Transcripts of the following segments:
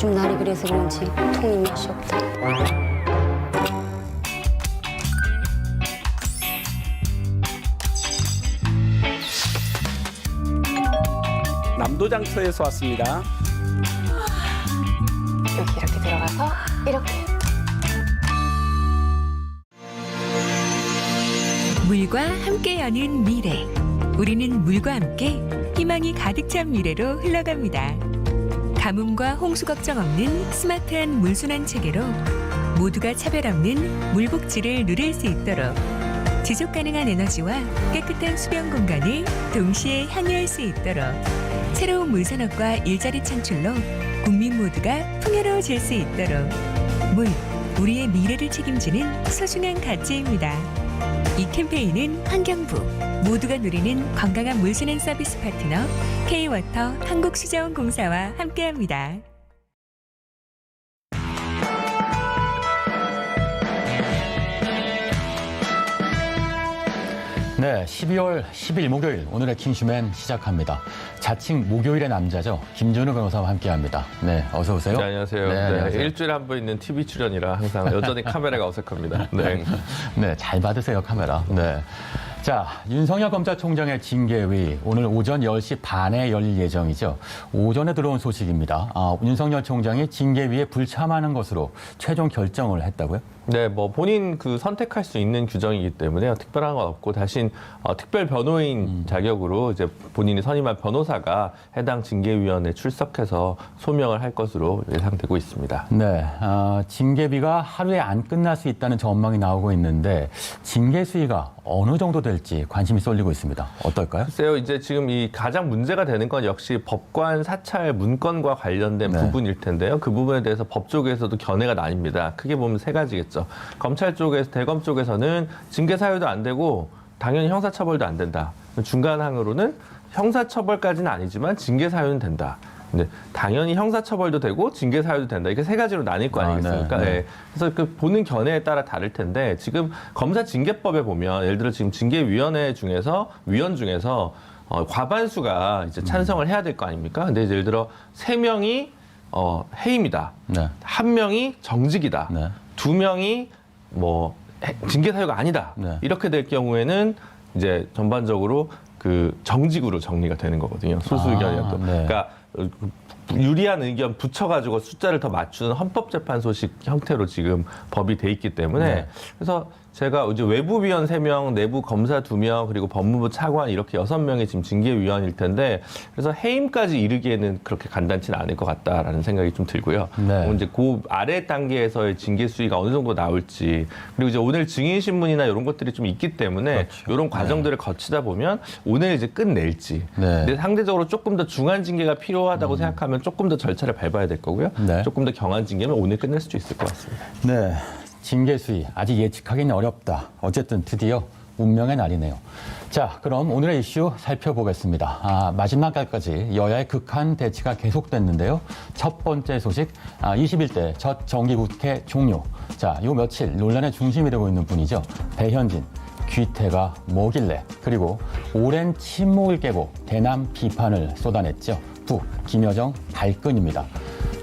요즘 날이 그래서 그런지 통이 맛이 없다. 남도장터에서 왔습니다. 여기 이렇게 들어가서 이렇게. 물과 함께 여는 미래. 우리는 물과 함께 희망이 가득 찬 미래로 흘러갑니다. 가뭄과 홍수 걱정 없는 스마트한 물순환 체계로 모두가 차별 없는 물 복지를 누릴 수 있도록 지속 가능한 에너지와 깨끗한 수변 공간을 동시에 향유할 수 있도록 새로운 물산업과 일자리 창출로 국민 모두가 풍요로워질 수 있도록 물, 우리의 미래를 책임지는 소중한 가치입니다. 이 캠페인은 환경부, 모두가 누리는 건강한 물순환 서비스 파트너 K-워터 한국수자원공사와 함께합니다. 네, 12월 10일 목요일 오늘의 킹슈맨 시작합니다. 자칭 목요일의 남자죠. 김준우 변호사와 함께합니다. 네, 어서 오세요. 네, 안녕하세요. 네, 네, 안녕하세요. 일주일에 한 번 있는 TV 출연이라 항상 여전히 카메라가 어색합니다. 네. 네, 잘 받으세요, 카메라. 네. 자, 윤석열 검찰총장의 징계위 오늘 오전 10시 반에 열릴 예정이죠. 오전에 들어온 소식입니다. 윤석열 총장이 징계위에 불참하는 것으로 최종 결정을 했다고요? 네, 뭐 본인 선택할 수 있는 규정이기 때문에 특별한 건 없고 대신 특별 변호인 자격으로 이제 본인이 선임한 변호사가 해당 징계위원회에 출석해서 소명을 할 것으로 예상되고 있습니다. 네, 징계비가 하루에 안 끝날 수 있다는 전망이 나오고 있는데 징계 수위가 어느 정도 될지 관심이 쏠리고 있습니다. 어떨까요? 글쎄요, 이제 지금 이 가장 문제가 되는 건 역시 법관 사찰 문건과 관련된 네. 부분일 텐데요. 그 부분에 대해서 법 쪽에서도 견해가 나뉩니다. 크게 보면 세 가지겠죠. 검찰 쪽에서, 대검 쪽에서는 징계 사유도 안 되고 당연히 형사처벌도 안 된다. 중간항으로는 형사처벌까지는 아니지만 징계 사유는 된다. 근데 당연히 형사처벌도 되고 징계 사유도 된다. 이렇게 세 가지로 나뉠 거 아니겠습니까? 네, 네. 예. 그래서 그 보는 견해에 따라 다를 텐데 지금 검사징계법에 보면 예를 들어 지금 징계위원회 중에서 위원 중에서 과반수가 이제 찬성을 해야 될 거 아닙니까? 근데 예를 들어 3명이 해임이다. 네. 1명이 정직이다. 네. 2명이 뭐 징계 사유가 아니다. 네. 이렇게 될 경우에는 이제 전반적으로 그 정직으로 정리가 되는 거거든요. 소수 의견이어도. 네. 그러니까 유리한 의견 붙여가지고 숫자를 더 맞추는 헌법재판소식 형태로 지금 법이 돼 있기 때문에 네. 그래서 제가 이제 외부위원 3명, 내부 검사 2명, 그리고 법무부 차관 이렇게 6명이 지금 징계위원일 텐데 그래서 해임까지 이르기에는 그렇게 간단치는 않을 것 같다라는 생각이 좀 들고요. 네. 이제 그 아래 단계에서의 징계 수위가 어느 정도 나올지 그리고 이제 오늘 증인신문이나 이런 것들이 좀 있기 때문에 그렇죠. 이런 과정들을 거치다 보면 오늘 이제 끝낼지. 네. 근데 상대적으로 조금 더 중한 징계가 필요하다고 생각하면 조금 더 절차를 밟아야 될 거고요. 네. 조금 더 경한 징계면 오늘 끝낼 수도 있을 것 같습니다. 네, 징계 수위 아직 예측하기는 어렵다. 어쨌든 드디어 운명의 날이네요. 자, 그럼 오늘의 이슈 살펴보겠습니다. 마지막 날까지 여야의 극한 대치가 계속됐는데요. 첫 번째 소식, 21대 첫 정기국회 종료. 자, 요 며칠 논란의 중심이 되고 있는 분이죠. 배현진. 귀태가 뭐길래, 그리고 오랜 침묵을 깨고 대남 비판을 쏟아냈죠. 북, 김여정 발끈입니다.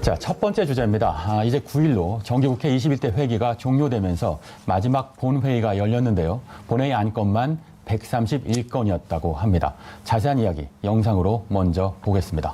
자, 첫 번째 주제입니다. 이제 9일로 정기국회 21대 회기가 종료되면서 마지막 본회의가 열렸는데요. 본회의 안건만 131건이었다고 합니다. 자세한 이야기 영상으로 먼저 보겠습니다.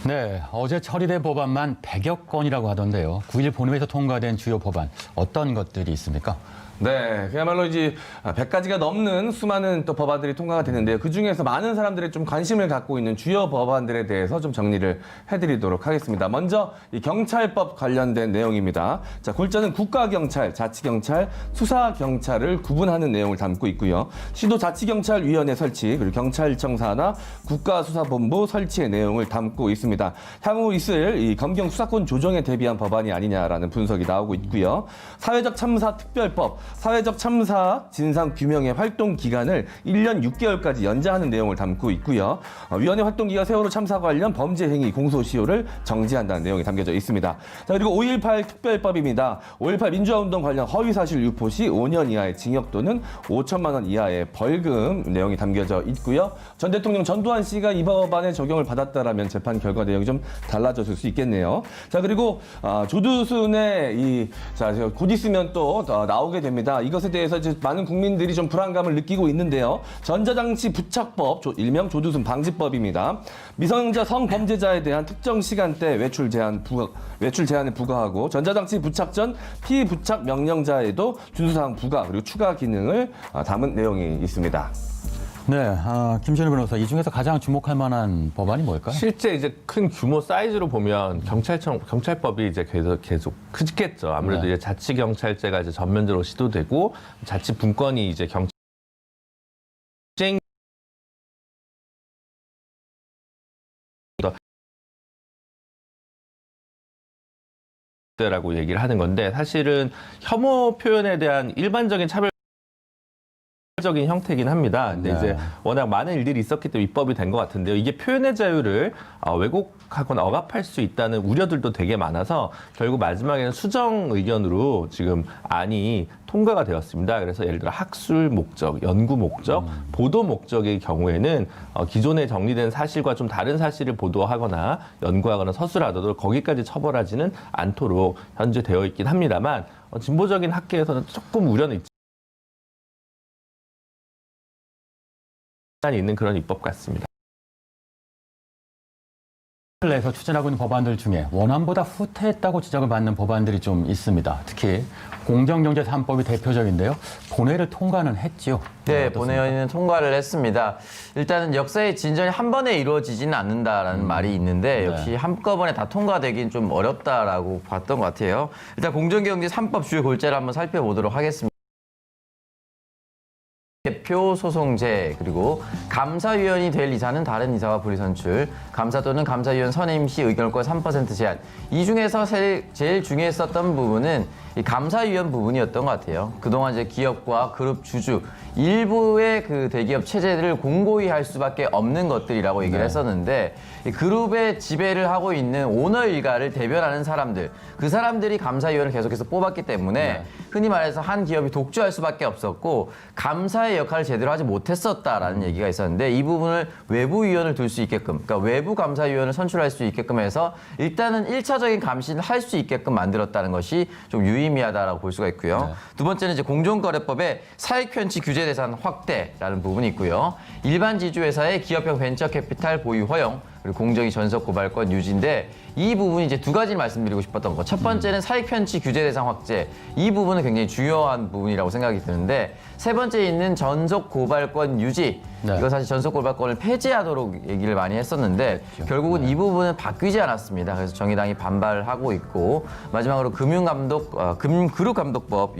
네, 어제 처리된 법안만 100여 건이라고 하던데요. 9일 본회의에서 통과된 주요 법안 어떤 것들이 있습니까? 네, 그야말로 이제 100가지가 넘는 수많은 또 법안들이 통과가 됐는데요. 그중에서 많은 사람들이 좀 관심을 갖고 있는 주요 법안들에 대해서 좀 정리를 해드리도록 하겠습니다. 먼저 이 경찰법 관련된 내용입니다. 자, 골자는 국가경찰, 자치경찰, 수사경찰을 구분하는 내용을 담고 있고요. 시도자치경찰위원회 설치, 그리고 경찰청 산하 국가수사본부 설치의 내용을 담고 있습니다. 향후 있을 이 검경 수사권 조정에 대비한 법안이 아니냐라는 분석이 나오고 있고요. 사회적 참사 특별법, 사회적 참사 진상 규명의 활동 기간을 1년 6개월까지 연장하는 내용을 담고 있고요. 위원회 활동 기간 세월호 참사 관련 범죄 행위 공소시효를 정지한다는 내용이 담겨져 있습니다. 자, 그리고 5.18 특별법입니다. 5.18 민주화운동 관련 허위사실 유포 시 5년 이하의 징역 또는 5천만 원 이하의 벌금 내용이 담겨져 있고요. 전 대통령 전두환 씨가 이 법안의 적용을 받았다라면 재판 결과 내용이 좀 달라졌을 수 있겠네요. 자, 그리고 조두순의 곧 있으면 또 나오게 됩니다. 이것에 대해서 이제 많은 국민들이 좀 불안감을 느끼고 있는데요. 전자장치 부착법, 일명 조두순 방지법입니다. 미성년자 성범죄자에 대한 특정 시간대 외출 제한에 부과하고 전자장치 부착 전 피부착 명령자에도 준수사항 부과 그리고 추가 기능을 담은 내용이 있습니다. 네, 김준일 변호사, 이 중에서 가장 주목할 만한 법안이 뭘까요? 실제 이제 큰 규모 사이즈로 보면 경찰법이 이제 계속 크겠죠. 아무래도 네. 이제 자치경찰제가 이제 전면적으로 시도되고 자치분권이 이제 경찰 라고 얘기를 하는 건데 사실은 혐오 표현에 대한 일반적인 차별적인 형태이긴 합니다. 근데 네. 이제 워낙 많은 일들이 있었기 때문에 입법이 된 것 같은데요. 이게 표현의 자유를 왜곡하거나 억압할 수 있다는 우려들도 되게 많아서 결국 마지막에는 수정 의견으로 지금 안이 통과가 되었습니다. 그래서 예를 들어 학술 목적, 연구 목적, 보도 목적의 경우에는 기존에 정리된 사실과 좀 다른 사실을 보도하거나 연구하거나 서술하더라도 거기까지 처벌하지는 않도록 현재 되어 있긴 합니다만 진보적인 학계에서는 조금 우려는 있는 그런 입법 같습니다. 내에서 추진하고 있는 법안들 중에 원안보다 후퇴했다고 지적을 받는 법안들이 좀 있습니다. 특히 공정경제 3법이 대표적인데요. 본회의를 통과는 했지요. 네, 본회의는 통과를 했습니다. 일단은 역사의 진전이 한 번에 이루어지지는 않는다라는 말이 있는데 역시 한꺼번에 다 통과되긴 좀 어렵다라고 봤던 것 같아요. 일단 공정경제 3법 주요 골자를 한번 살펴보도록 하겠습니다. 대표 소송제 그리고 감사위원이 될 이사는 다른 이사와 불이선출, 감사 또는 감사위원 선임 시 의결권 3% 제한. 이 중에서 제일 중요했었던 부분은 이 감사위원 부분이었던 것 같아요. 그동안 이제 기업과 그룹 주주 일부의 그 대기업 체제를 공고히 할 수밖에 없는 것들이라고 얘기를 했었는데 이 그룹의 지배를 하고 있는 오너 일가를 대변하는 사람들, 그 사람들이 감사위원을 계속해서 뽑았기 때문에 흔히 말해서 한 기업이 독주할 수밖에 없었고 감사의 역할을 제대로 하지 못했었다라는 얘기가 있었는데 이 부분을 외부위원을 둘 수 있게끔, 그러니까 외부 감사위원을 선출할 수 있게끔 해서 일단은 1차적인 감시를 할 수 있게끔 만들었다는 것이 좀 유의미하다라고 볼 수가 있고요. 두 번째는 이제 공정거래법의 사익편취 규제 대상 확대라는 부분이 있고요. 일반 지주회사의 기업형 벤처캐피탈 보유 허용, 그리고 공정위 전속 고발권 유지인데 이 부분이 이제 두 가지를 말씀드리고 싶었던 거. 첫 번째는 사익 편취 규제 대상 확대. 이 부분은 굉장히 중요한 부분이라고 생각이 드는데 세 번째 있는 전속 고발권 유지. 네. 이거 사실 전속 고발권을 폐지하도록 얘기를 많이 했었는데 결국은 이 부분은 바뀌지 않았습니다. 그래서 정의당이 반발하고 있고 마지막으로 그룹감독법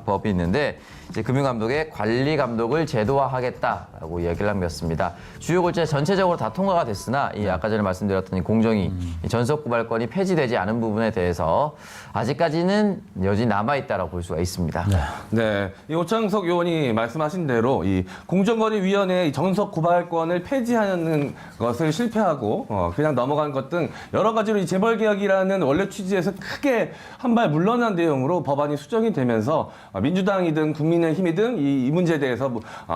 법이 있는데 이제 금융감독의 관리감독을 제도화하겠다라고 이야기를 남겼습니다. 주요 골자 전체적으로 다 통과가 됐으나 이 아까 전에 말씀드렸던 이 공정위 이 전속고발권이 폐지되지 않은 부분에 대해서 아직까지는 여전히 남아있다라고 볼 수가 있습니다. 네, 이 오창석 의원이 말씀하신 대로 이 공정거래위원회의 전속고발권을 폐지하는 것을 실패하고 그냥 넘어간 것 등 여러 가지로 이 재벌개혁이라는 원래 취지에서 크게 한 발 물러난 내용으로 법안이 수정이 되면서 민주당이든 국민의힘이든 이 문제에 대해서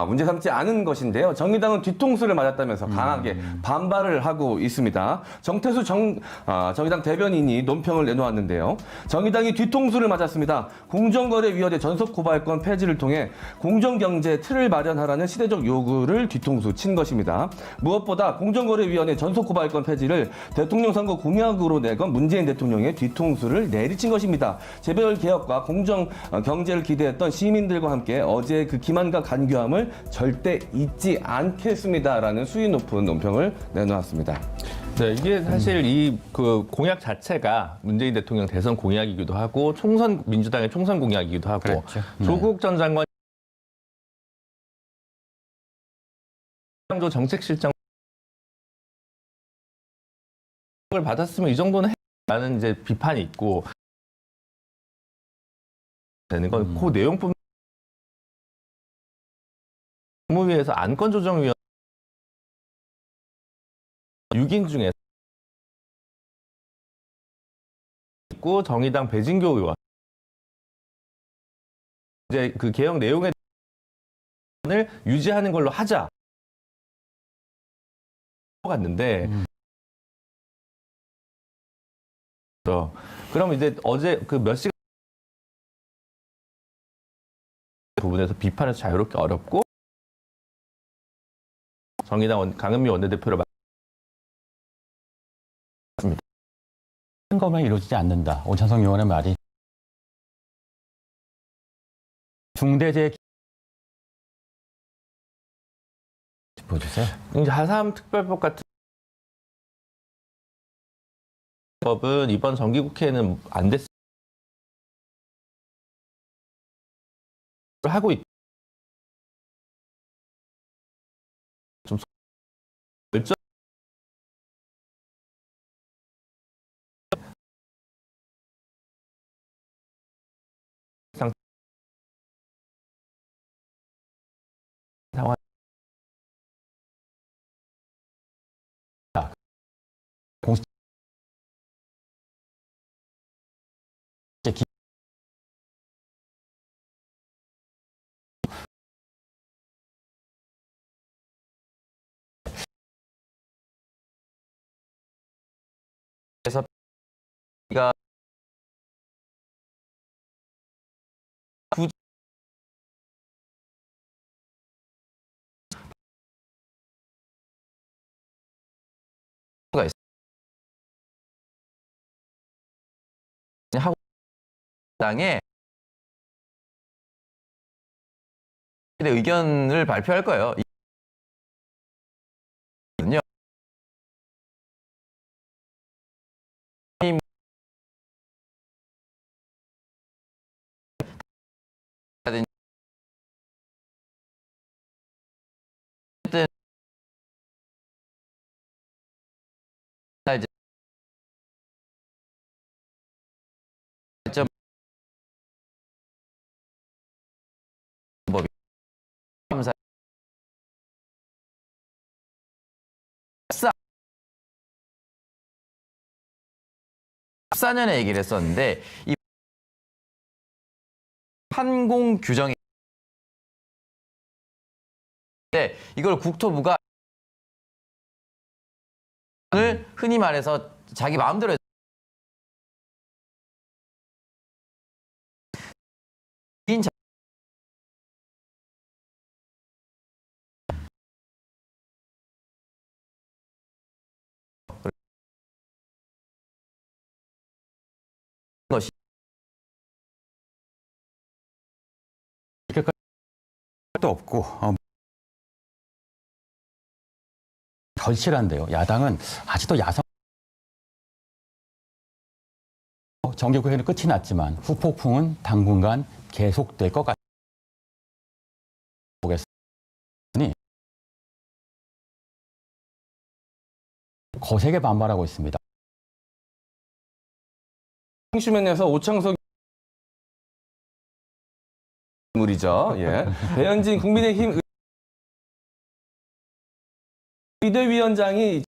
문제 삼지 않은 것인데요. 정의당은 뒤통수를 맞았다면서 강하게 반발을 하고 있습니다. 정태수 정의당 대변인이 논평을 내놓았는데요. 정의당이 뒤통수를 맞았습니다. 공정거래위원회 전속고발권 폐지를 통해 공정경제 틀을 마련하라는 시대적 요구를 뒤통수 친 것입니다. 무엇보다 공정거래위원회 전속고발권 폐지를 대통령 선거 공약으로 내건 문재인 대통령의 뒤통수를 내리친 것입니다. 재벌 개혁과 공정 경제를 기대했던 시민들과 함께 어제 그 기만과 간교함을 절대 잊지 않겠습니다라는 수위 높은 논평을 내놓았습니다. 네, 이게 사실 이 그 공약 자체가 문재인 대통령 대선 공약이기도 하고 민주당의 총선 공약이기도 하고 그랬죠. 네. 조국 전 장관 정책실장 을 받았으면 이 정도는 라는 이제 비판이 있고 되는 건 그 내용뿐 국무위에서 안건조정위원 6인 중에 있고 정의당 배진교 의원 이제 그 개혁 내용을 유지하는 걸로 하자 갔는데 그럼 이제 어제 그 몇 시간 부분에서 비판에서 자유롭게 어렵고 정의당 강은미 원내대표를 맞습니다. 큰 것만 이루어지지 않는다. 오찬석 의원의 말이 중대재해 짚어주세요. 이제 하삼 특별법 같은 법은 이번 정기국회에는 안 됐습니다. 하고 있. 좀 결정. 상황. 공식 그래서 가 하고 당에 의견을 발표할 거예요. 감사 14년에 얘기를 했었는데 이 판공 규정이 이걸 국토부가 흔히 말해서 자기 마음대로 것이 도 없고 절실한데요. 야당은 아직도 야성 정기국회는 끝이 났지만 후폭풍은 당분간 계속될 것 같으니 거세게 반발하고 있습니다. 홍시면에서 오창석 인물이죠. 예. 배현진 국민의힘 비대위원장이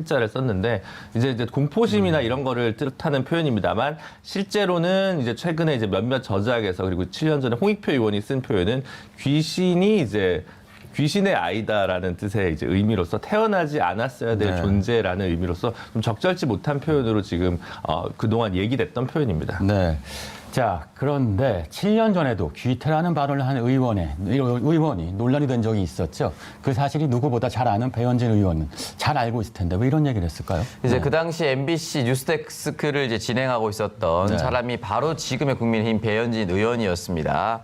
자를 썼는데 이제 공포심이나 이런 거를 뜻하는 표현입니다만 실제로는 이제 최근에 이제 몇몇 저작에서 그리고 7년 전에 홍익표 의원이 쓴 표현은 귀신이 이제 귀신의 아이다라는 뜻의 이제 의미로서 태어나지 않았어야 될 네. 존재라는 의미로서 좀 적절치 못한 표현으로 지금 그동안 얘기됐던 표현입니다. 네. 자, 그런데 7년 전에도 귀태라는 발언을 한 의원이 논란이 된 적이 있었죠. 그 사실이 누구보다 잘 아는 배현진 의원은 잘 알고 있을 텐데 왜 이런 얘기를 했을까요? 이제 네. 그 당시 MBC 뉴스데스크를 이제 진행하고 있었던 네. 사람이 바로 지금의 국민의힘 배현진 의원이었습니다.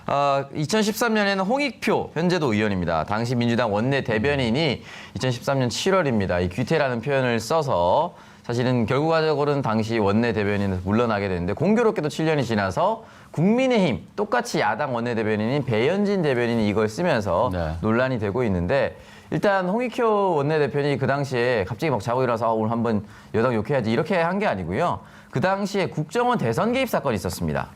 2013년에는 홍익표 현재도 의원입니다. 당시 민주당 원내 대변인이 2013년 7월입니다. 이 귀태라는 표현을 써서 사실은 결과적으로는 당시 원내 대변인에서 물러나게 되는데 공교롭게도 7년이 지나서 국민의힘 똑같이 야당 원내 대변인인 배현진 대변인이 이걸 쓰면서 네. 논란이 되고 있는데 일단 홍익표 원내대표는 그 당시에 갑자기 막 자고 일어나서 오늘 한번 여당 욕해야지 이렇게 한 게 아니고요. 그 당시에 국정원 대선 개입 사건이 있었습니다.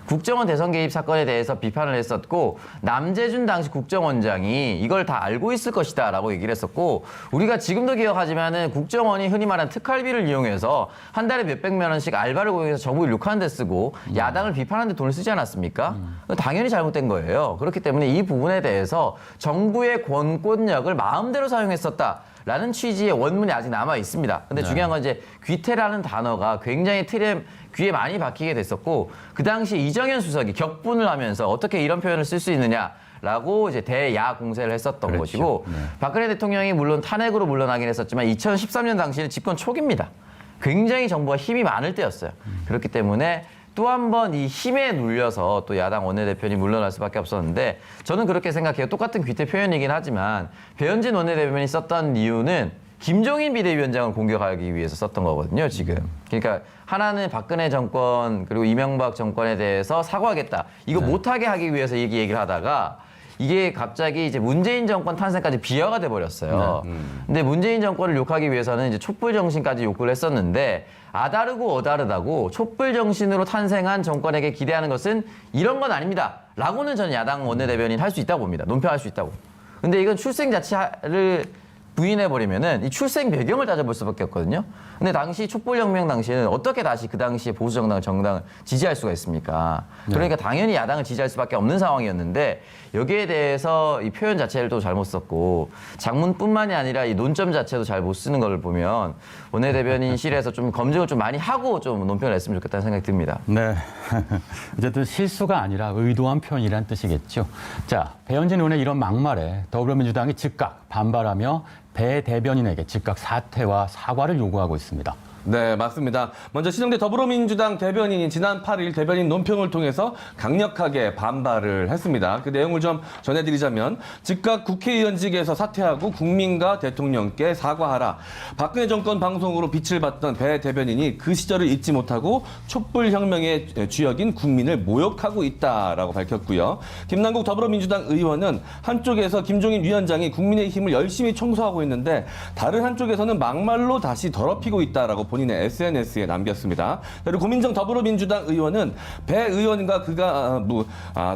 국정원 대선 개입 사건에 대해서 비판을 했었고 남재준 당시 국정원장이 이걸 다 알고 있을 것이다라고 얘기를 했었고 우리가 지금도 기억하지만은 국정원이 흔히 말하는 특활비를 이용해서 한 달에 몇백만 원씩 알바를 고용해서 정부를 욕하는 데 쓰고 야당을 비판하는 데 돈을 쓰지 않았습니까? 당연히 잘못된 거예요. 그렇기 때문에 이 부분에 대해서 정부의 권권력을 마음대로 사용했었다. 라는 취지의 원문이 아직 남아 있습니다. 근데 중요한 건 이제 귀태라는 단어가 굉장히 귀에 많이 박히게 됐었고 그 당시 이정현 수석이 격분을 하면서 어떻게 이런 표현을 쓸 수 있느냐라고 이제 대야 공세를 했었던 그렇죠. 것이고 박근혜 대통령이 물론 탄핵으로 물러나긴 했었지만 2013년 당시는 집권 초기입니다. 굉장히 정부가 힘이 많을 때였어요. 그렇기 때문에 또 한 번 이 힘에 눌려서 또 야당 원내대표니 물러날 수밖에 없었는데 저는 그렇게 생각해요. 똑같은 귀태 표현이긴 하지만 배현진 원내대변인이 썼던 이유는 김종인 비대위원장을 공격하기 위해서 썼던 거거든요, 지금. 그러니까 하나는 박근혜 정권 그리고 이명박 정권에 대해서 사과하겠다. 이거 못하게 하기 위해서 얘기를 하다가 이게 갑자기 이제 문재인 정권 탄생까지 비화가 돼 버렸어요. 근데 문재인 정권을 욕하기 위해서는 이제 촛불 정신까지 욕을 했었는데 아다르고 어다르다고 촛불 정신으로 탄생한 정권에게 기대하는 것은 이런 건 아닙니다. 라고는 저는 야당 원내대변인 할 수 있다고 봅니다. 논평할 수 있다고. 근데 이건 출생 자체를 부인해버리면은 이 출생 배경을 따져볼 수밖에 없거든요. 근데 당시 촛불혁명 당시에는 어떻게 다시 그 당시에 보수정당을 지지할 수가 있습니까? 그러니까 당연히 야당을 지지할 수밖에 없는 상황이었는데 여기에 대해서 이 표현 자체를 또 잘못 썼고 장문뿐만이 아니라 이 논점 자체도 잘 못 쓰는 걸 보면 원내대변인실에서 좀 검증을 좀 많이 하고 좀 논평을 했으면 좋겠다는 생각이 듭니다. 네. 어쨌든 실수가 아니라 의도한 표현이란 뜻이겠죠. 자, 배현진 의원의 이런 막말에 더불어민주당이 즉각 반발하며 배 대변인에게 즉각 사퇴와 사과를 요구하고 있습니다. 네, 맞습니다. 먼저 신영대 더불어민주당 대변인이 지난 8일 대변인 논평을 통해서 강력하게 반발을 했습니다. 그 내용을 좀 전해드리자면 즉각 국회의원직에서 사퇴하고 국민과 대통령께 사과하라. 박근혜 정권 방송으로 빛을 봤던 배 대변인이 그 시절을 잊지 못하고 촛불혁명의 주역인 국민을 모욕하고 있다라고 밝혔고요. 김남국 더불어민주당 의원은 한쪽에서 김종인 위원장이 국민의힘을 열심히 청소하고 있는데 다른 한쪽에서는 막말로 다시 더럽히고 있다라고 본인의 SNS에 남겼습니다. 그리고 고민정 더불어민주당 의원은 배 의원과 그가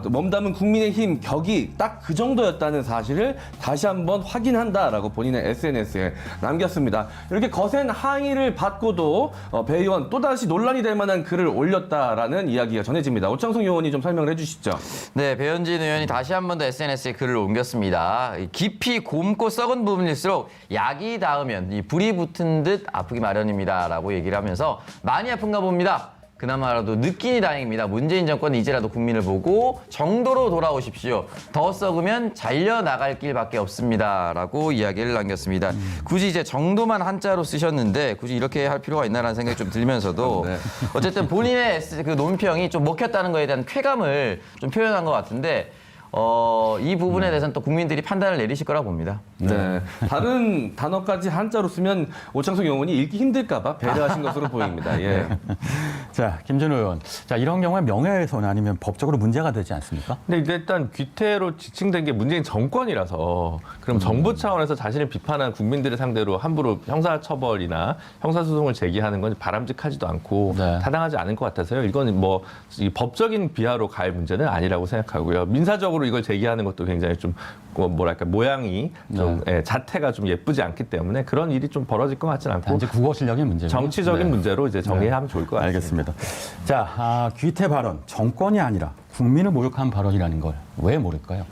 몸담은 국민의힘 격이 딱 그 정도였다는 사실을 다시 한번 확인한다라고 본인의 SNS에 남겼습니다. 이렇게 거센 항의를 받고도 배 의원 또다시 논란이 될 만한 글을 올렸다라는 이야기가 전해집니다. 오창석 의원이 좀 설명을 해주시죠. 네, 배현진 의원이 다시 한 번 더 SNS에 글을 옮겼습니다. 깊이 곪고 썩은 부분일수록 약이 닿으면 이 불이 붙은 듯 아프기 마련입니다. 라고 얘기를 하면서 많이 아픈가 봅니다. 그나마라도 느끼니 다행입니다. 문재인 정권은 이제라도 국민을 보고 정도로 돌아오십시오. 더 썩으면 잘려나갈 길밖에 없습니다. 라고 이야기를 남겼습니다. 굳이 이제 정도만 한자로 쓰셨는데 굳이 이렇게 할 필요가 있나라는 생각이 좀 들면서도 네. 어쨌든 본인의 그 논평이 좀 먹혔다는 거에 대한 쾌감을 좀 표현한 것 같은데 이 부분에 대해서는 또 국민들이 판단을 내리실 거라고 봅니다. 네. 다른 단어까지 한자로 쓰면 오창석 의원이 읽기 힘들까봐 배려하신 것으로 보입니다. 예. 자, 김준호 의원. 자, 이런 경우에 명예훼손 아니면 법적으로 문제가 되지 않습니까? 근데 이제 일단 귀태로 지칭된 게 문재인 정권이라서 그럼 정부 차원에서 자신을 비판한 국민들을 상대로 함부로 형사처벌이나 형사소송을 제기하는 건 바람직하지도 않고 네. 타당하지 않을 것 같아서요. 이건 뭐 이 법적인 비하로 갈 문제는 아니라고 생각하고요. 민사적으로 이걸 제기하는 것도 굉장히 좀 뭐랄까 모양이 좀 자태가 좀 예쁘지 않기 때문에 그런 일이 좀 벌어질 것 같지는 않고 단지 국어 실력의 문제고 정치적인 문제로 이제 정리하면 좋을 것 같습니다. 알겠습니다. 자, 귀태 발언 정권이 아니라 국민을 모욕한 발언이라는 걸 왜 모를까요?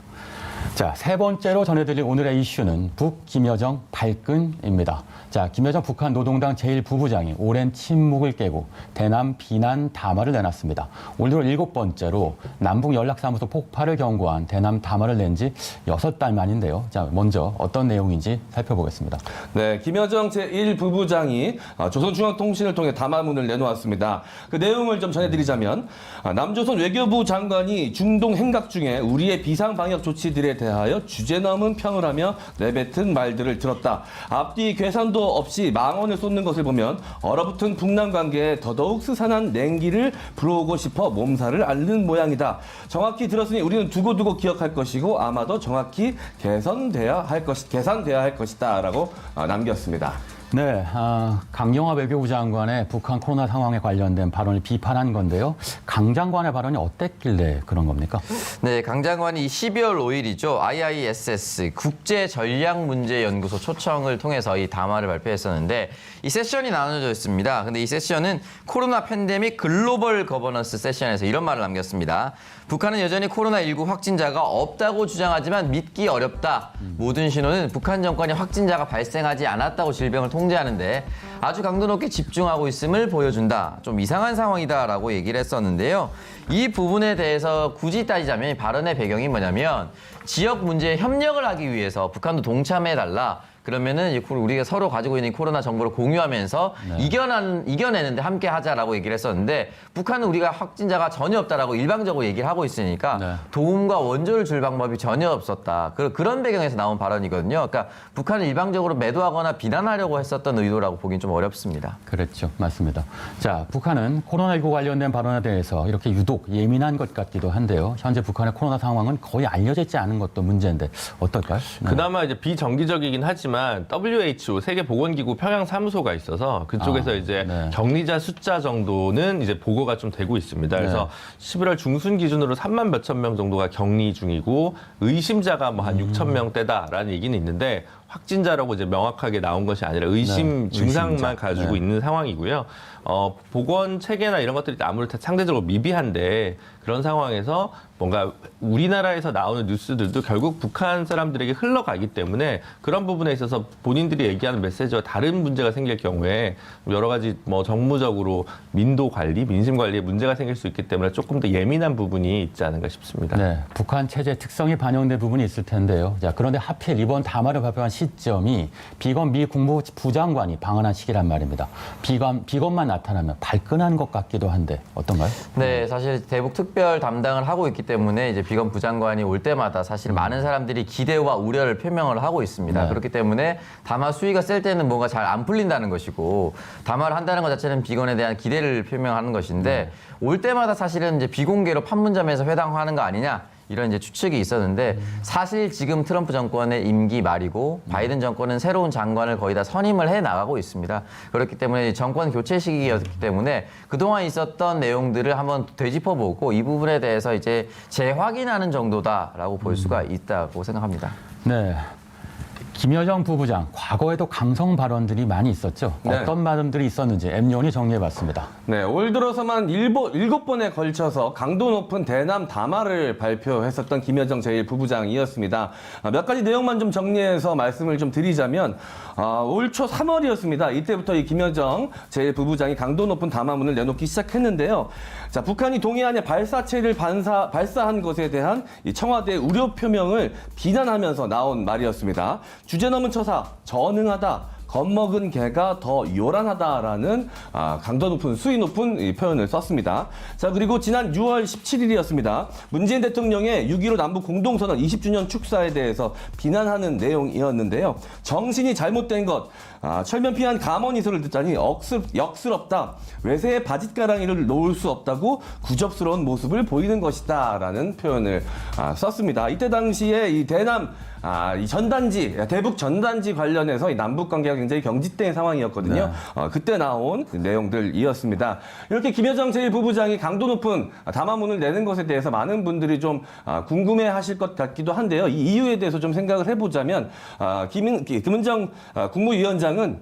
자, 세 번째로 전해드릴 오늘의 이슈는 북김여정 발끈입니다. 자, 김여정 북한 노동당 제1부부장이 오랜 침묵을 깨고 대남 비난 담화를 내놨습니다. 올 들어 7번째로 남북 연락사무소 폭파를 경고한 대남 담화를 낸 지 6달 만인데요. 자, 먼저 어떤 내용인지 살펴보겠습니다. 네, 김여정 제1부부장이 조선중앙통신을 통해 담화문을 내놓았습니다. 그 내용을 좀 전해드리자면 남조선 외교부 장관이 중동 행각 중에 우리의 비상방역 조치들에 대하여 주제넘은 평을 하며 내뱉은 말들을 들었다. 앞뒤 계산도 없이 망언을 쏟는 것을 보면 얼어붙은 북남 관계에 더더욱 스산한 냉기를 불어오고 싶어 몸살을 앓는 모양이다. 정확히 들었으니 우리는 두고두고 기억할 것이고 아마도 정확히 계산돼야 할 것이다라고 남겼습니다. 네, 강경화 외교부 장관의 북한 코로나 상황에 관련된 발언을 비판한 건데요. 강 장관의 발언이 어땠길래 그런 겁니까? 네, 강 장관이 12월 5일이죠. IISS 국제전략문제연구소 초청을 통해서 이 담화를 발표했었는데 이 세션이 나눠져 있습니다. 근데 이 세션은 코로나 팬데믹 글로벌 거버넌스 세션에서 이런 말을 남겼습니다. 북한은 여전히 코로나19 확진자가 없다고 주장하지만 믿기 어렵다. 모든 신호는 북한 정권이 확진자가 발생하지 않았다고 질병을 통제하는데 아주 강도 높게 집중하고 있음을 보여준다. 좀 이상한 상황이다라고 얘기를 했었는데요. 이 부분에 대해서 굳이 따지자면 발언의 배경이 뭐냐면 지역 문제에 협력을 하기 위해서 북한도 동참해달라. 그러면은 우리가 서로 가지고 있는 코로나 정보를 공유하면서 이겨내는데 함께 하자라고 얘기를 했었는데 북한은 우리가 확진자가 전혀 없다라고 일방적으로 얘기를 하고 있으니까 네. 도움과 원조를 줄 방법이 전혀 없었다. 그런 배경에서 나온 발언이거든요. 그러니까 북한을 일방적으로 매도하거나 비난하려고 했었던 의도라고 보기는 좀 어렵습니다. 그렇죠. 맞습니다. 자, 북한은 코로나19 관련된 발언에 대해서 이렇게 유독 예민한 것 같기도 한데요. 현재 북한의 코로나 상황은 거의 알려져 있지 않은 것도 문제인데 어떨까요? 네. 그나마 이제 비정기적이긴 하지만 WHO 세계보건기구 평양사무소가 있어서 그쪽에서 이제 네. 격리자 숫자 정도는 이제 보고가 좀 되고 있습니다. 그래서 11월 중순 기준으로 3만 몇천 명 정도가 격리 중이고 의심자가 뭐 한 6천 명대다라는 얘기는 있는데 확진자라고 이제 명확하게 나온 것이 아니라 의심 네, 증상만 의심자. 가지고 네. 있는 상황이고요. 보건 체계나 이런 것들이 아무래도 상대적으로 미비한데 그런 상황에서 뭔가 우리나라에서 나오는 뉴스들도 결국 북한 사람들에게 흘러가기 때문에 그런 부분에 있어서 본인들이 얘기하는 메시지와 다른 문제가 생길 경우에 여러 가지 뭐 정무적으로 민도 관리, 민심 관리에 문제가 생길 수 있기 때문에 조금 더 예민한 부분이 있지 않은가 싶습니다. 네, 북한 체제 특성이 반영된 부분이 있을 텐데요. 자, 그런데 하필 이번 담화를 발표한 시점이 비건 미 국무부 장관이 방한한 시기란 말입니다. 비건만 나타나면 발끈한 것 같기도 한데 어떤가요? 네, 사실 대북 특별 담당을 하고 있기 때문에 이제 비건 부장관이 올 때마다 사실 많은 사람들이 기대와 우려를 표명을 하고 있습니다. 네. 그렇기 때문에 담화 수위가 셀 때는 뭔가 잘 안 풀린다는 것이고 담화를 한다는 것 자체는 비건에 대한 기대를 표명하는 것인데 올 때마다 사실은 이제 비공개로 판문점에서 회담하는 거 아니냐. 이런 이제 추측이 있었는데 사실 지금 트럼프 정권의 임기 말이고 바이든 정권은 새로운 장관을 거의 다 선임을 해 나가고 있습니다. 그렇기 때문에 정권 교체 시기였기 때문에 그동안 있었던 내용들을 한번 되짚어보고 이 부분에 대해서 이제 재확인하는 정도다라고 볼 수가 있다고 생각합니다. 네. 김여정 부부장, 과거에도 강성 발언들이 많이 있었죠. 네. 어떤 발언들이 있었는지 엠요원이 정리해봤습니다. 네, 올 들어서만 7번에 걸쳐서 강도 높은 대남 담화를 발표했었던 김여정 제1부부장이었습니다. 몇 가지 내용만 좀 정리해서 말씀을 좀 드리자면 올 초 3월이었습니다. 이때부터 이 김여정 제1부부장이 강도 높은 담화문을 내놓기 시작했는데요. 자, 북한이 동해안에 발사체를 발사한 것에 대한 이 청와대의 우려 표명을 비난하면서 나온 말이었습니다. 주제넘은 처사, 전응하다, 겁먹은 개가 더 요란하다라는 강도 높은 수위 높은 이 표현을 썼습니다. 자, 그리고 지난 6월 17일이었습니다. 문재인 대통령의 6.15 남북 공동선언 20주년 축사에 대해서 비난하는 내용이었는데요. 정신이 잘못된 것, 철면 피한 감언 소리를 듣자니 역스럽다. 외세의 바짓가랑이를 놓을 수 없다고 구접스러운 모습을 보이는 것이다라는 표현을 썼습니다. 이때 당시에 이 대남 이 전단지, 대북 전단지 관련해서 이 남북 관계가 굉장히 경직된 상황이었거든요. 그때 나온 내용들이었습니다. 이렇게 김여정 제1부부장이 강도 높은 담화문을 내는 것에 대해서 많은 분들이 좀 궁금해하실 것 같기도 한데요. 이 이유에 대해서 좀 생각을 해보자면 김은정 국무위원장은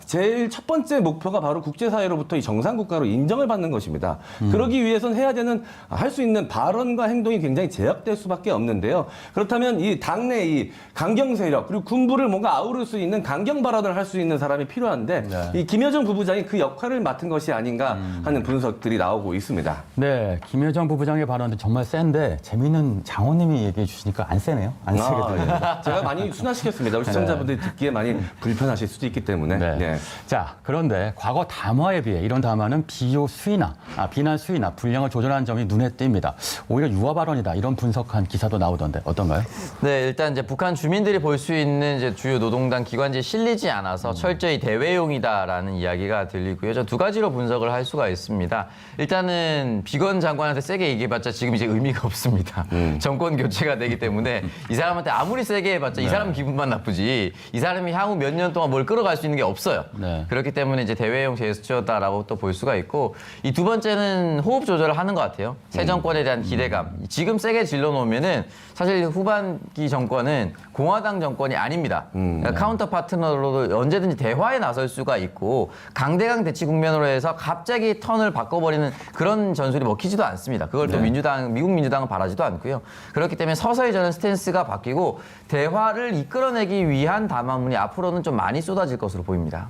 제일 첫 번째 목표가 바로 국제사회로부터 이 정상국가로 인정을 받는 것입니다. 그러기 위해선 해야 되는 할 수 있는 발언과 행동이 굉장히 제약될 수밖에 없는데요. 그렇다면 이 당내 이 강경 세력 그리고 군부를 뭔가 아우를 수 있는 강경 발언을 할 수 있는 사람이 필요한데 이 김여정 부부장이 그 역할을 맡은 것이 아닌가 하는 분석들이 나오고 있습니다. 네, 김여정 부부장의 발언은 정말 센데 재미있는 장호님이 얘기해 주시니까 안 세네요. 안 세게 들려요. 제가 많이 순화시켰습니다. 우리 시청자분들이 듣기에 많이 불편하실 수도 있기 때문에. 네. 네. 자, 그런데 과거 담화에 비해 이런 담화는 비난 수위나 분량을 조절한 점이 눈에 띕니다. 오히려 유화 발언이다 이런 분석한 기사도 나오던데 어떤가요? 네, 일단 이제 북한 주민들이 볼 수 있는 이제 주요 노동당 기관지에 실리지 않아서 철저히 대외용이다라는 이야기가 들리고요. 저 두 가지로 분석을 할 수가 있습니다. 일단은 비건 장관한테 세게 얘기해봤자 지금 이제 의미가 없습니다. 정권 교체가 되기 때문에 이 사람한테 아무리 세게 해봤자 이 사람 기분만 나쁘지 이 사람이 향후 몇 년 동안 뭘 끌어갈 수 있는 게 없어요. 네. 그렇기 때문에 이제 대외용 제스처다라고 또 볼 수가 있고 이 두 번째는 호흡 조절을 하는 것 같아요. 새 정권에 대한 기대감. 지금 세게 질러놓으면은 사실 후반기 정권은 공화당 정권이 아닙니다. 그러니까 카운터 파트너로도 언제든지 대화에 나설 수가 있고 강대강 대치 국면으로 해서 갑자기 턴을 바꿔버리는 그런 전술이 먹히지도 않습니다. 그걸 또 미국 민주당은 바라지도 않고요. 그렇기 때문에 서서히 저는 스탠스가 바뀌고 대화를 이끌어내기 위한 담화문이 앞으로는 좀 많이 쏟아질 것으로 보입니다.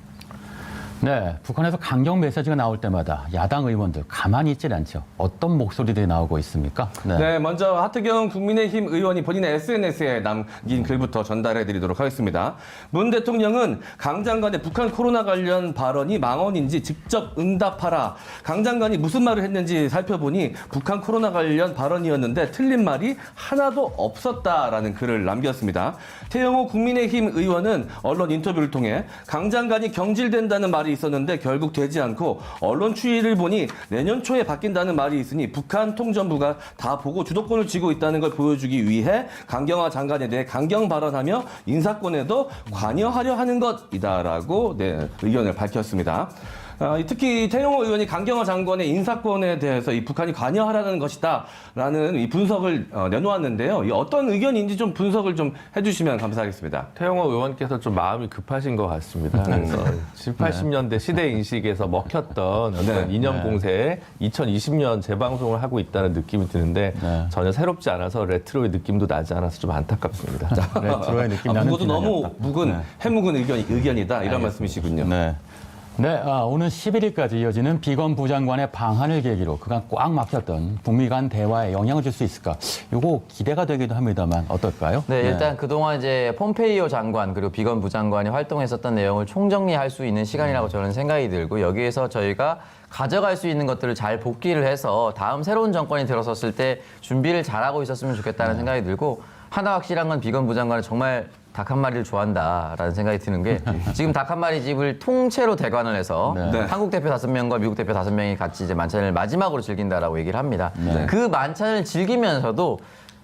네, 북한에서 강경 메시지가 나올 때마다 야당 의원들 가만히 있질 않죠. 어떤 목소리들이 나오고 있습니까? 네, 먼저 하태경 국민의힘 의원이 본인의 SNS에 남긴 글부터 전달해드리도록 하겠습니다. 문 대통령은 강 장관의 북한 코로나 관련 발언이 망언인지 직접 응답하라. 강 장관이 무슨 말을 했는지 살펴보니 북한 코로나 관련 발언이었는데 틀린 말이 하나도 없었다라는 글을 남겼습니다. 태영호 국민의힘 의원은 언론 인터뷰를 통해 강 장관이 경질된다는 말이 있었는데 결국 되지 않고 언론 추이를 보니 내년 초에 바뀐다는 말이 있으니 북한 통전부가 다 보고 주도권을 쥐고 있다는 걸 보여주기 위해 강경화 장관에 대해 강경 발언하며 인사권에도 관여하려 하는 것이다라고 의견을 밝혔습니다. 특히 태영호 의원이 강경화 장관의 인사권에 대해서 이 북한이 관여하라는 것이다라는 이 분석을 내놓았는데요. 이 어떤 의견인지 좀 분석을 좀 해주시면 감사하겠습니다. 태영호 의원께서 좀 마음이 급하신 것 같습니다. 그래서 7, 80년대 시대 인식에서 먹혔던 어떤 이념 공세에 2020년 재방송을 하고 있다는 느낌이 드는데 전혀 새롭지 않아서 레트로의 느낌도 나지 않아서 좀 안타깝습니다. 레트로의 느낌 나는 그것도 너무 비난이었다. 해묵은 의견이다 이런 말씀이시군요. 네. 네, 오늘 11일까지 이어지는 비건 부장관의 방한을 계기로 그간 꽉 막혔던 북미 간 대화에 영향을 줄 수 있을까? 요거 기대가 되기도 합니다만 어떨까요? 네, 일단 그동안 이제 폼페이오 장관 그리고 비건 부장관이 활동했었던 내용을 총정리할 수 있는 시간이라고 저는 생각이 들고 여기에서 저희가 가져갈 수 있는 것들을 잘 복기를 해서 다음 새로운 정권이 들어섰을 때 준비를 잘하고 있었으면 좋겠다는 생각이 들고 하나 확실한 건 비건 부장관은 정말 닭 한 마리를 좋아한다라는 생각이 드는 게 지금 닭 한 마리 집을 통째로 대관을 해서 한국 대표 5명과 미국 대표 5명이 같이 이제 만찬을 마지막으로 즐긴다라고 얘기를 합니다. 그 만찬을 즐기면서도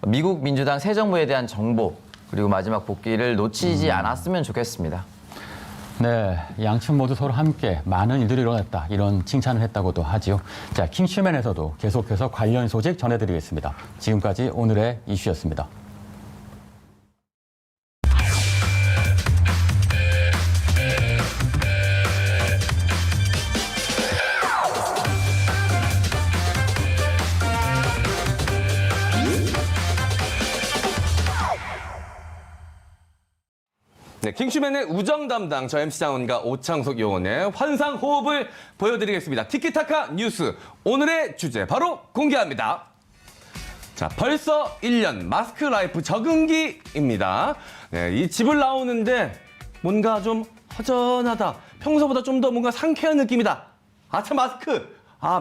미국 민주당 새 정부에 대한 정보 그리고 마지막 복귀를 놓치지 않았으면 좋겠습니다. 네, 양측 모두 서로 함께 많은 일들이 일어났다 이런 칭찬을 했다고도 하지요. 자, 킹슈맨에서도 계속해서 관련 소식 전해드리겠습니다. 지금까지 오늘의 이슈였습니다. 네, 킹슈맨의 우정 담당 저 MC 장원과 오창석 요원의 환상 호흡을 보여드리겠습니다. 티키타카 뉴스 오늘의 주제 바로 공개합니다. 자, 벌써 1년 마스크 라이프 적응기입니다. 네, 이 집을 나오는데 뭔가 좀 허전하다. 평소보다 좀 더 뭔가 상쾌한 느낌이다. 아차 마스크.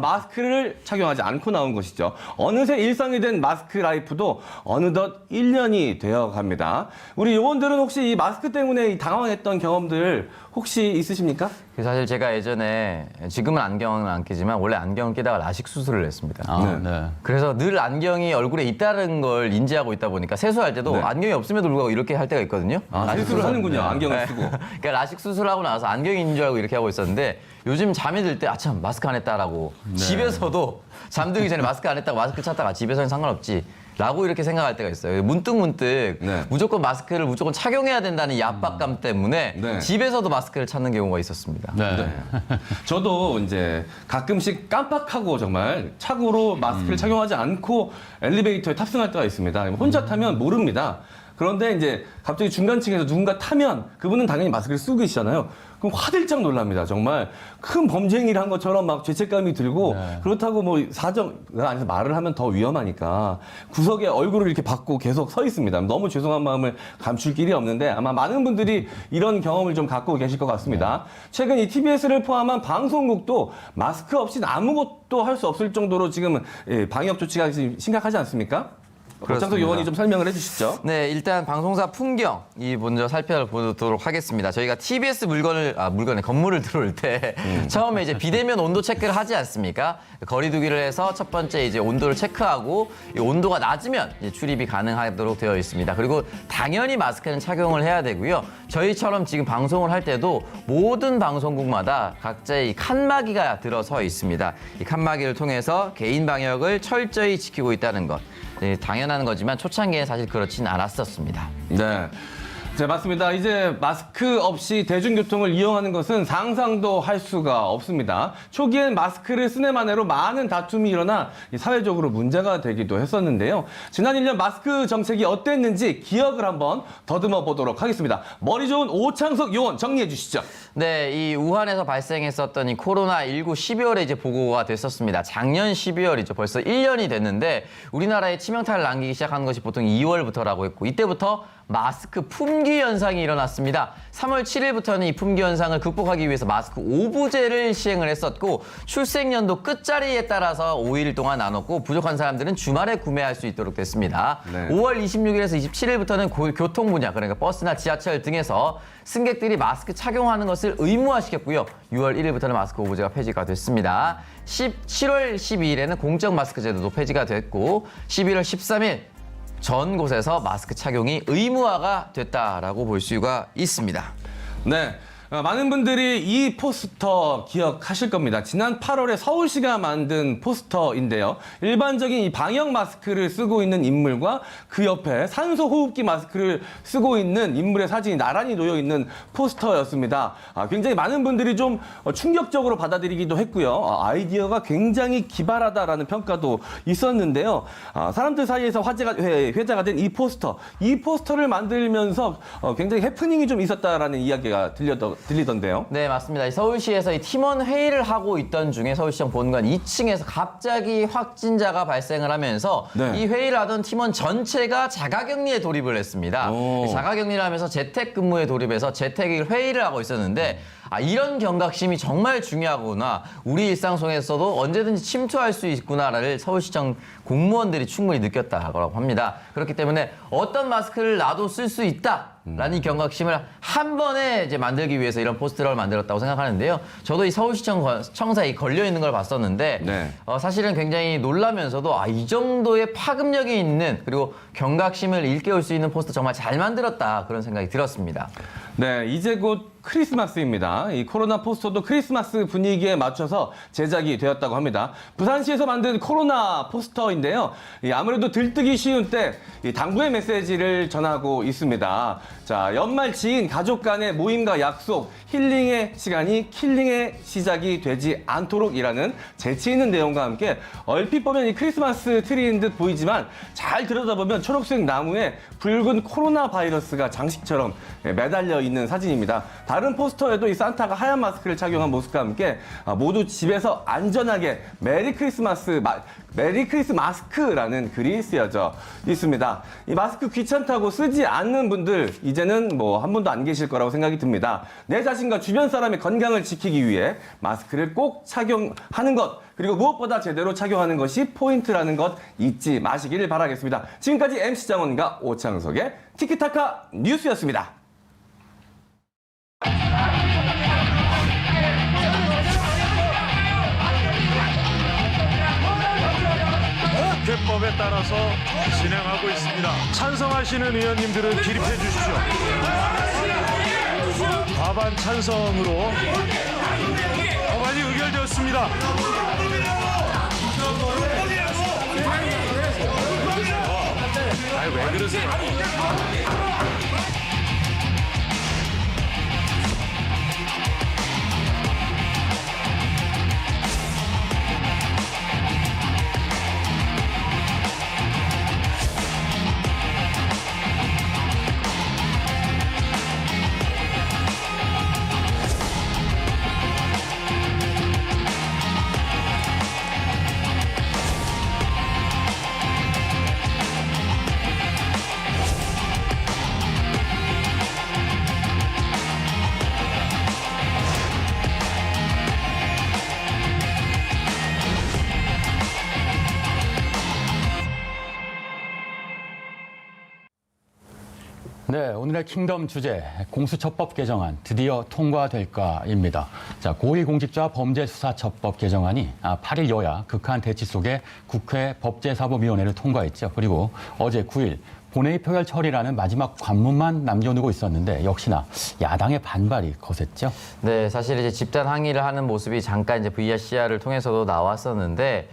마스크를 착용하지 않고 나온 것이죠. 어느새 일상이 된 마스크 라이프도 어느덧 1년이 되어 갑니다. 우리 요원들은 혹시 이 마스크 때문에 당황했던 경험들 혹시 있으십니까? 사실 제가 예전에 지금은 안경을 안 끼지만 원래 안경을 끼다가 라식 수술을 했습니다. 네. 그래서 늘 안경이 얼굴에 있다는 걸 인지하고 있다 보니까 세수할 때도 네. 안경이 없음에도 불구하고 이렇게 할 때가 있거든요. 세수를 하는군요. 안경을 네. 쓰고. 그러니까 라식 수술하고 나서 안경이 있는 줄 알고 이렇게 하고 있었는데 요즘 잠이 들 때 아참 마스크 안 했다라고 집에서도 잠들기 전에 마스크 안 했다고 마스크 찾다가 집에서는 상관없지. 라고 이렇게 생각할 때가 있어요. 문득 네. 무조건 마스크를 무조건 착용해야 된다는 이 압박감 때문에 네. 집에서도 마스크를 찾는 경우가 있었습니다. 네. 저도 이제 가끔씩 깜빡하고 정말 착오로 마스크를 착용하지 않고 엘리베이터에 탑승할 때가 있습니다. 혼자 타면 모릅니다. 그런데 이제 갑자기 중간층에서 누군가 타면 그분은 당연히 마스크를 쓰고 계시잖아요. 그럼 화들짝 놀랍니다. 정말 큰 범죄 행위를 한 것처럼 막 죄책감이 들고 그렇다고 뭐 사정 안에서 말을 하면 더 위험하니까 구석에 얼굴을 이렇게 받고 계속 서 있습니다. 너무 죄송한 마음을 감출 길이 없는데 아마 많은 분들이 이런 경험을 좀 갖고 계실 것 같습니다. 최근 이 TBS를 포함한 방송국도 마스크 없이는 아무것도 할 수 없을 정도로 지금 방역 조치가 지금 심각하지 않습니까? 박장석 요원이 좀 설명을 해주시죠. 네, 일단 방송사 풍경 이 먼저 살펴보도록 하겠습니다. 저희가 TBS 건물을 들어올 때 처음에 이제 비대면 온도 체크를 하지 않습니까? 거리두기를 해서 첫 번째 이제 온도를 체크하고 이 온도가 낮으면 이제 출입이 가능하도록 되어 있습니다. 그리고 당연히 마스크는 착용을 해야 되고요. 저희처럼 지금 방송을 할 때도 모든 방송국마다 각자의 이 칸막이가 들어서 있습니다. 이 칸막이를 통해서 개인 방역을 철저히 지키고 있다는 것. 네, 당연한 거지만 초창기에 사실 그렇진 않았었습니다. 네. 네, 맞습니다. 이제 마스크 없이 대중교통을 이용하는 것은 상상도 할 수가 없습니다. 초기엔 마스크를 쓰네마네로 많은 다툼이 일어나 사회적으로 문제가 되기도 했었는데요. 지난 1년 마스크 정책이 어땠는지 기억을 한번 더듬어 보도록 하겠습니다. 머리 좋은 오창석 요원 정리해 주시죠. 네, 이 우한에서 발생했었던 이 코로나19 12월에 이제 보고가 됐었습니다. 작년 12월이죠. 벌써 1년이 됐는데 우리나라에 치명타를 남기기 시작한 것이 보통 2월부터라고 했고 이때부터 마스크 품귀 현상이 일어났습니다. 3월 7일부터는 이 품귀 현상을 극복하기 위해서 마스크 오부제를 시행을 했었고 출생연도 끝자리에 따라서 5일 동안 나눴고 부족한 사람들은 주말에 구매할 수 있도록 됐습니다. 네. 5월 26일에서 27일부터는 교통 분야 그러니까 버스나 지하철 등에서 승객들이 마스크 착용하는 것을 의무화시켰고요. 6월 1일부터는 마스크 오부제가 폐지가 됐습니다. 7월 12일에는 공적 마스크 제도도 폐지가 됐고 11월 13일 전 곳에서 마스크 착용이 의무화가 됐다라고 볼 수가 있습니다. 네. 많은 분들이 이 포스터 기억하실 겁니다. 지난 8월에 서울시가 만든 포스터인데요. 일반적인 이 방역 마스크를 쓰고 있는 인물과 그 옆에 산소 호흡기 마스크를 쓰고 있는 인물의 사진이 나란히 놓여 있는 포스터였습니다. 굉장히 많은 분들이 좀 충격적으로 받아들이기도 했고요. 아이디어가 굉장히 기발하다라는 평가도 있었는데요. 사람들 사이에서 회자가 된 이 포스터를 만들면서 굉장히 해프닝이 좀 있었다라는 이야기가 들리던데요. 네, 맞습니다. 서울시에서 이 팀원 회의를 하고 있던 중에 서울시청 본관 2층에서 갑자기 확진자가 발생을 하면서 네. 이 회의를 하던 팀원 전체가 자가격리에 돌입을 했습니다. 자가격리를 하면서 재택근무에 돌입해서 재택 회의를 하고 있었는데 이런 경각심이 정말 중요하구나. 우리 일상 속에서도 언제든지 침투할 수 있구나를 서울시청 공무원들이 충분히 느꼈다고 합니다. 그렇기 때문에 어떤 마스크를 나도 쓸 수 있다라는 이 경각심을 한 번에 이제 만들기 위해서 이런 포스터를 만들었다고 생각하는데요. 저도 이 서울시청 청사에 걸려 있는 걸 봤었는데 네. 사실은 굉장히 놀라면서도 이 정도의 파급력이 있는 그리고 경각심을 일깨울 수 있는 포스터 정말 잘 만들었다 그런 생각이 들었습니다. 네, 이제 곧 크리스마스입니다. 이 코로나 포스터도 크리스마스 분위기에 맞춰서 제작이 되었다고 합니다. 부산시에서 만든 코로나 포스터인데요. 아무래도 들뜨기 쉬운 때 당부의 메시지를 전하고 있습니다. 자, 연말 지인 가족 간의 모임과 약속, 힐링의 시간이 킬링의 시작이 되지 않도록이라는 재치 있는 내용과 함께 얼핏 보면 이 크리스마스 트리인 듯 보이지만 잘 들여다보면 초록색 나무에 붉은 코로나 바이러스가 장식처럼 매달려 있는 사진입니다. 다른 포스터에도 이 산타가 하얀 마스크를 착용한 모습과 함께 모두 집에서 안전하게 메리 크리스 마스크라는 글이 쓰여져 있습니다. 이 마스크 귀찮다고 쓰지 않는 분들 이제는 뭐 한 분도 안 계실 거라고 생각이 듭니다. 내 자신과 주변 사람의 건강을 지키기 위해 마스크를 꼭 착용하는 것, 그리고 무엇보다 제대로 착용하는 것이 포인트라는 것 잊지 마시기를 바라겠습니다. 지금까지 MC 장원과 오창석의 티키타카 뉴스였습니다. 국회법에 따라서 진행하고 있습니다. 찬성하시는 의원님들은 기립해 주십시오. 과반 찬성으로 법안이 의결되었습니다. 아니, 왜 그러세요? 네, 오늘의 킹덤 주제, 공수처법 개정안 드디어 통과될까입니다. 자, 고위공직자 범죄수사처법 개정안이 8일 여야 극한 대치 속에 국회 법제사법위원회를 통과했죠. 그리고 어제 9일 본회의 표결 처리라는 마지막 관문만 남겨두고 있었는데 역시나 야당의 반발이 거셌죠. 네, 사실 이제 집단 항의를 하는 모습이 잠깐 이제 VRCR을 통해서도 나왔었는데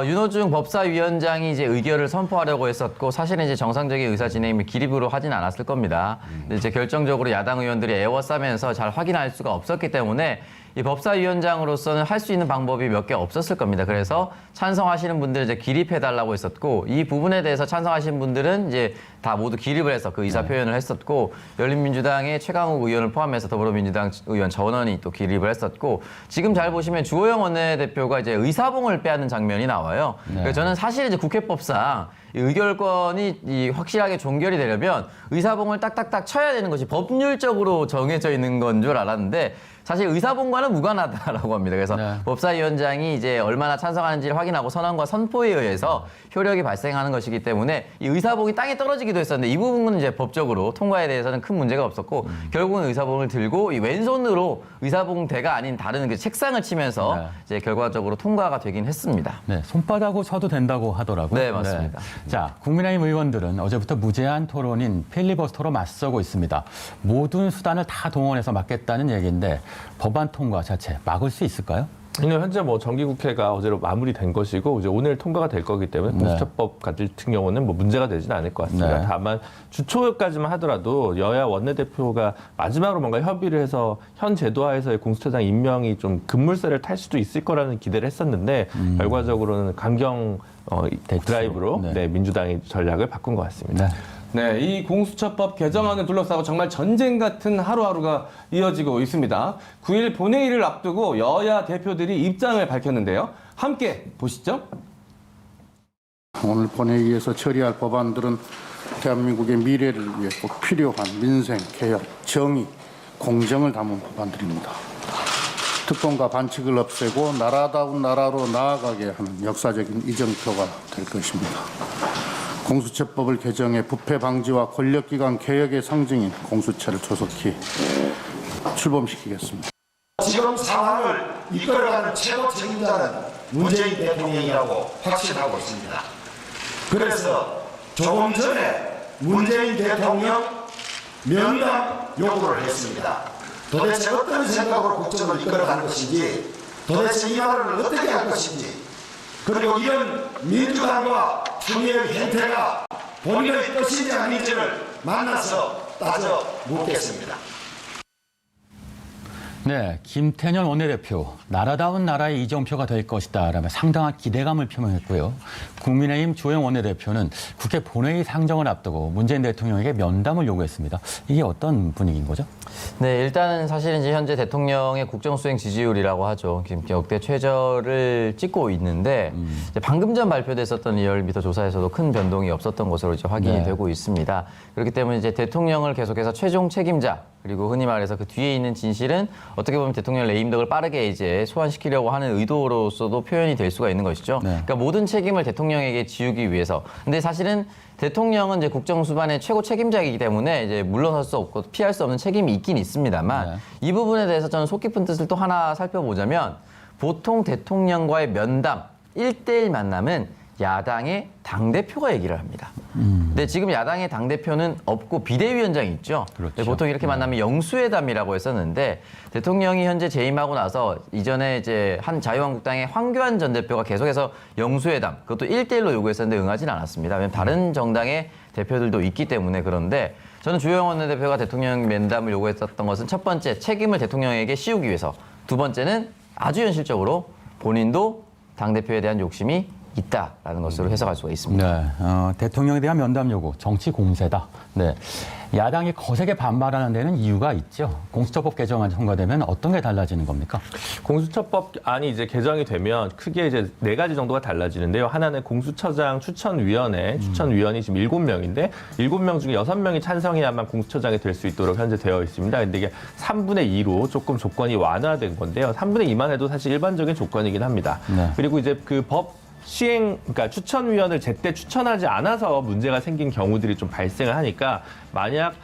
윤호중 법사위원장이 이제 의결을 선포하려고 했었고 사실은 이제 정상적인 의사 진행을 기립으로 하진 않았을 겁니다. 근데 이제 결정적으로 야당 의원들이 애워싸면서 잘 확인할 수가 없었기 때문에 이 법사위원장으로서는 할 수 있는 방법이 몇 개 없었을 겁니다. 그래서 찬성하시는 분들 이제 기립해달라고 했었고 이 부분에 대해서 찬성하시는 분들은 이제 다 모두 기립을 해서 그 의사 표현을 했었고 열린민주당의 최강욱 의원을 포함해서 더불어민주당 의원 전원이 또 기립을 했었고 지금 잘 보시면 주호영 원내대표가 이제 의사봉을 빼앗는 장면이 나와요. 그래서 저는 사실 이제 국회법상 이 의결권이 확실하게 종결이 되려면 의사봉을 딱딱딱 쳐야 되는 것이 법률적으로 정해져 있는 건 줄 알았는데 사실 의사봉과는 무관하다라고 합니다. 그래서 법사위원장이 이제 얼마나 찬성하는지를 확인하고 선언과 선포에 의해서 효력이 발생하는 것이기 때문에 이 의사봉이 땅에 떨어지기도 했었는데 이 부분은 이제 법적으로 통과에 대해서는 큰 문제가 없었고 결국은 의사봉을 들고 이 왼손으로 의사봉대가 아닌 다른 그 책상을 치면서 이제 결과적으로 통과가 되긴 했습니다. 네, 손바닥으로 쳐도 된다고 하더라고요. 네, 맞습니다. 자, 국민의힘 의원들은 어제부터 무제한 토론인 필리버스터로 맞서고 있습니다. 모든 수단을 다 동원해서 막겠다는 얘기인데 법안 통과 자체 막을 수 있을까요? 현재 뭐 정기국회가 어제로 마무리된 것이고 이제 오늘 통과가 될 거기 때문에 공수처법 같은 경우는 뭐 문제가 되지는 않을 것 같습니다. 다만 주초까지만 하더라도 여야 원내대표가 마지막으로 뭔가 협의를 해서 현 제도하에서의 공수처장 임명이 좀 급물살을 탈 수도 있을 거라는 기대를 했었는데 결과적으로는 강경 드라이브로 민주당이 전략을 바꾼 것 같습니다. 네, 이 공수처법 개정안을 둘러싸고 정말 전쟁 같은 하루하루가 이어지고 있습니다. 9일 본회의를 앞두고 여야 대표들이 입장을 밝혔는데요. 함께 보시죠. 오늘 본회의에서 처리할 법안들은 대한민국의 미래를 위해 꼭 필요한 민생, 개혁, 정의, 공정을 담은 법안들입니다. 특권과 반칙을 없애고 나라다운 나라로 나아가게 하는 역사적인 이정표가 될 것입니다. 공수처법을 개정해 부패 방지와 권력기관 개혁의 상징인 공수처를 조속히 출범시키겠습니다. 지금 상황을 이끌어가는 최고 책임자는 문재인 대통령이라고 확신하고 있습니다. 그래서 조금 전에 문재인 대통령 면담 요구를 했습니다. 도대체 어떤 생각으로 국정을 이끌어가는 것인지, 도대체 이 나라를 어떻게 할 것인지, 그리고 이런 민주당과 통일의 행태가 본인의 뜻인지 아닌지를 만나서 따져 묻겠습니다. 네, 김태년 원내대표, 나라다운 나라의 이정표가 될 것이다 라며 상당한 기대감을 표명했고요. 국민의힘 주호영 원내대표는 국회 본회의 상정을 앞두고 문재인 대통령에게 면담을 요구했습니다. 이게 어떤 분위기인 거죠? 네, 일단은 사실은 이제 현재 대통령의 국정수행 지지율이라고 하죠. 지금 역대 최저를 찍고 있는데 이제 방금 전 발표됐었던 리얼미터 조사에서도 큰 변동이 없었던 것으로 이제 확인이 네. 되고 있습니다. 그렇기 때문에 이제 대통령을 계속해서 최종 책임자 그리고 흔히 말해서 그 뒤에 있는 진실은 어떻게 보면 대통령 레임덕을 빠르게 이제 소환시키려고 하는 의도로서도 표현이 될 수가 있는 것이죠. 네. 그러니까 모든 책임을 대통령에게 지우기 위해서. 근데 사실은 대통령은 이제 국정수반의 최고 책임자이기 때문에 이제 물러설 수 없고 피할 수 없는 책임이 있긴 있습니다만 네. 이 부분에 대해서 저는 속 깊은 뜻을 또 하나 살펴보자면 보통 대통령과의 면담, 1대1 만남은 야당의 당대표가 얘기를 합니다. 근데 지금 야당의 당대표는 없고 비대위원장이 있죠. 그렇죠. 보통 이렇게 만나면 영수회담이라고 했었는데 대통령이 현재 재임하고 나서 이전에 이제 한 자유한국당의 황교안 전 대표가 계속해서 영수회담, 그것도 1대1로 요구했었는데 응하진 않았습니다. 왜냐하면 다른 정당의 대표들도 있기 때문에. 그런데 저는 주호영 원내대표가 대통령 면담을 요구했었던 것은 첫 번째, 책임을 대통령에게 씌우기 위해서. 두 번째는 아주 현실적으로 본인도 당대표에 대한 욕심이 있다라는 것으로 해석할 수가 있습니다. 네, 대통령에 대한 면담 요구, 정치 공세다. 네, 야당이 거세게 반발하는 데는 이유가 있죠. 공수처법 개정안이 통과되면 어떤 게 달라지는 겁니까? 공수처법안이 이제 개정이 되면 크게 이제 4가지 정도가 달라지는데요. 하나는 공수처장 추천위원회, 추천위원이 지금 7명인데 7명 중에 6명이 찬성해야만 공수처장이 될 수 있도록 현재 되어 있습니다. 근데 이게 3분의 2로 조금 조건이 완화된 건데요. 3분의 2만 해도 사실 일반적인 조건이긴 합니다. 네. 그리고 이제 그 법 시행, 그러니까 추천위원을 제때 추천하지 않아서 문제가 생긴 경우들이 좀 발생을 하니까 만약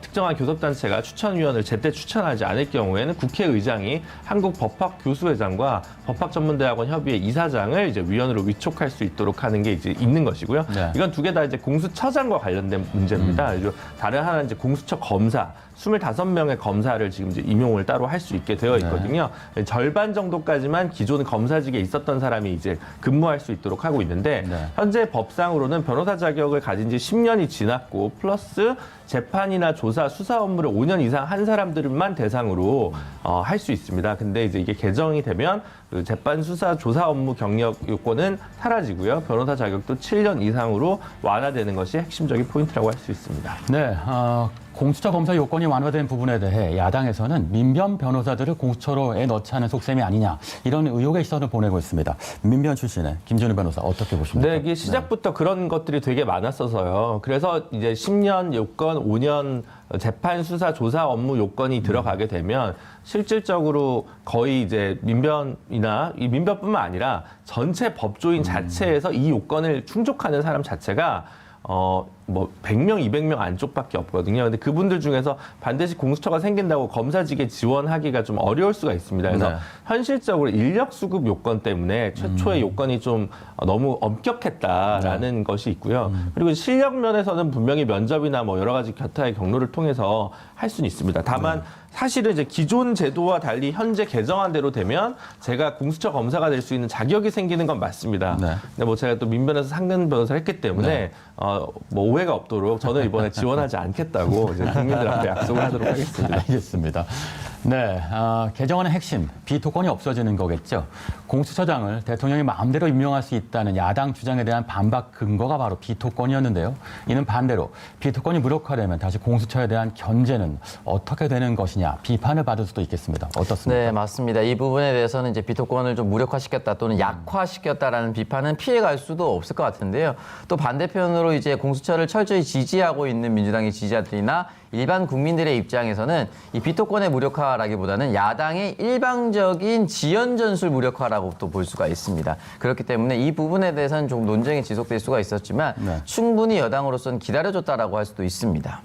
특정한 교섭단체가 추천위원을 제때 추천하지 않을 경우에는 국회의장이 한국법학교수회장과 법학전문대학원 협의회 이사장을 이제 위원으로 위촉할 수 있도록 하는 게 이제 있는 것이고요. 네. 이건 두 개 다 이제 공수처장과 관련된 문제입니다. 그리고 다른 하나는 이제 공수처 검사. 25명의 검사를 지금 이제 임용을 따로 할 수 있게 되어 있거든요. 절반 정도까지만 기존 검사직에 있었던 사람이 이제 근무할 수 있도록 하고 있는데 네. 현재 법상으로는 변호사 자격을 가진 지 10년이 지났고 플러스 재판이나 조사, 수사 업무를 5년 이상 한 사람들만 대상으로 할 수 있습니다. 근데 이제 이게 개정이 되면 그 재판, 수사, 조사 업무 경력 요건은 사라지고요. 변호사 자격도 7년 이상으로 완화되는 것이 핵심적인 포인트라고 할 수 있습니다. 네, 공수처 검사 요건이 완화된 부분에 대해 야당에서는 민변 변호사들을 공수처로에 넣지 않은 속셈이 아니냐 이런 의혹의 시선을 보내고 있습니다. 민변 출신의 김준우 변호사 어떻게 보십니까? 네, 이게 시작부터 그런 것들이 되게 많았어서요. 그래서 이제 10년 요건, 5년 재판, 수사, 조사 업무 요건이 들어가게 되면 실질적으로 거의 이제 민변이나 이 민변뿐만 아니라 전체 법조인 자체에서 이 요건을 충족하는 사람 자체가 뭐 100명, 200명 안쪽밖에 없거든요. 근데 그분들 중에서 반드시 공수처가 생긴다고 검사직에 지원하기가 좀 어려울 수가 있습니다. 그래서 네. 현실적으로 인력 수급 요건 때문에 최초의 요건이 좀 너무 엄격했다라는 것이 있고요. 그리고 실력 면에서는 분명히 면접이나 뭐 여러 가지 기타의 경로를 통해서 할 수는 있습니다. 다만 사실은 이제 기존 제도와 달리 현재 개정안대로 되면 제가 공수처 검사가 될 수 있는 자격이 생기는 건 맞습니다. 네. 근데 뭐 제가 또 민변에서 상근 변호사를 했기 때문에 뭐 오해가 없도록 저는 이번에 지원하지 않겠다고 이제 국민들 앞에 약속을 하도록 하겠습니다. 알겠습니다. 네, 개정안의 핵심, 비토권이 없어지는 거겠죠. 공수처장을 대통령이 마음대로 임명할 수 있다는 야당 주장에 대한 반박 근거가 바로 비토권이었는데요. 이는 반대로 비토권이 무력화되면 다시 공수처에 대한 견제는 어떻게 되는 것이냐 비판을 받을 수도 있겠습니다. 어떻습니까? 네, 맞습니다. 이 부분에 대해서는 이제 비토권을 좀 무력화시켰다 또는 약화시켰다라는 비판은 피해갈 수도 없을 것 같은데요. 또 반대편으로 이제 공수처를 철저히 지지하고 있는 민주당의 지지자들이나 일반 국민들의 입장에서는 이 비토권의 무력화라기보다는 야당의 일방적인 지연 전술 무력화라고 또 볼 수가 있습니다. 그렇기 때문에 이 부분에 대해서는 좀 논쟁이 지속될 수가 있었지만 네. 충분히 여당으로서는 기다려줬다라고 할 수도 있습니다.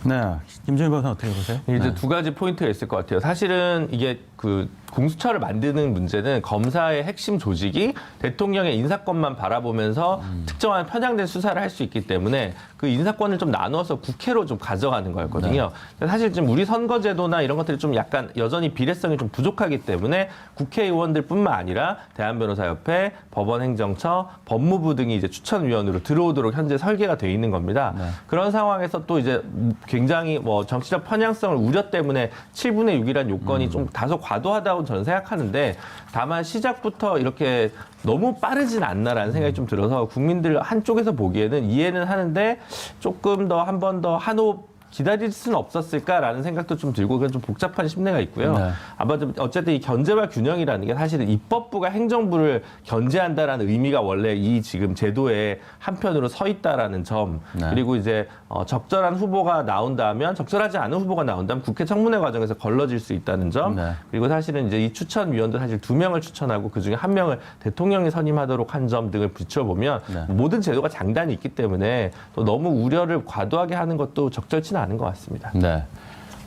네, 김준우 변호사 어떻게 보세요? 이제 두 가지 포인트가 있을 것 같아요. 사실은 이게 그 공수처를 만드는 문제는 검사의 핵심 조직이 대통령의 인사권만 바라보면서 특정한 편향된 수사를 할 수 있기 때문에 그 인사권을 좀 나눠서 국회로 좀 가져가는 거였거든요. 사실 지금 우리 선거제도나 이런 것들이 좀 약간 여전히 비례성이 좀 부족하기 때문에 국회의원들뿐만 아니라 대한변호사협회, 법원행정처, 법무부 등이 이제 추천위원으로 들어오도록 현재 설계가 돼 있는 겁니다. 그런 상황에서 또 이제 굉장히 뭐 정치적 편향성을 우려 때문에 7분의 6이라는 요건이 좀 다소 과도하다고 저는 생각하는데 다만 시작부터 이렇게 너무 빠르진 않나라는 생각이 좀 들어서 국민들 한쪽에서 보기에는 이해는 하는데 조금 더 한 번 더 한호흡 기다릴 수는 없었을까라는 생각도 좀 들고 그건 좀 복잡한 심내가 있고요. 네. 아마도 어쨌든 이 견제와 균형이라는 게 사실은 입법부가 행정부를 견제한다라는 의미가 원래 이 지금 제도의 한편으로 서 있다라는 점 네. 그리고 이제 적절한 후보가 나온다면 적절하지 않은 후보가 나온다면 국회 청문회 과정에서 걸러질 수 있다는 점 네. 그리고 사실은 이제 이 추천위원도 사실 2명을 추천하고 그중에 1명을 대통령이 선임하도록 한 점 등을 비춰보면 네. 모든 제도가 장단이 있기 때문에 또 너무 우려를 과도하게 하는 것도 적절치는 않은 것 같습니다. 네.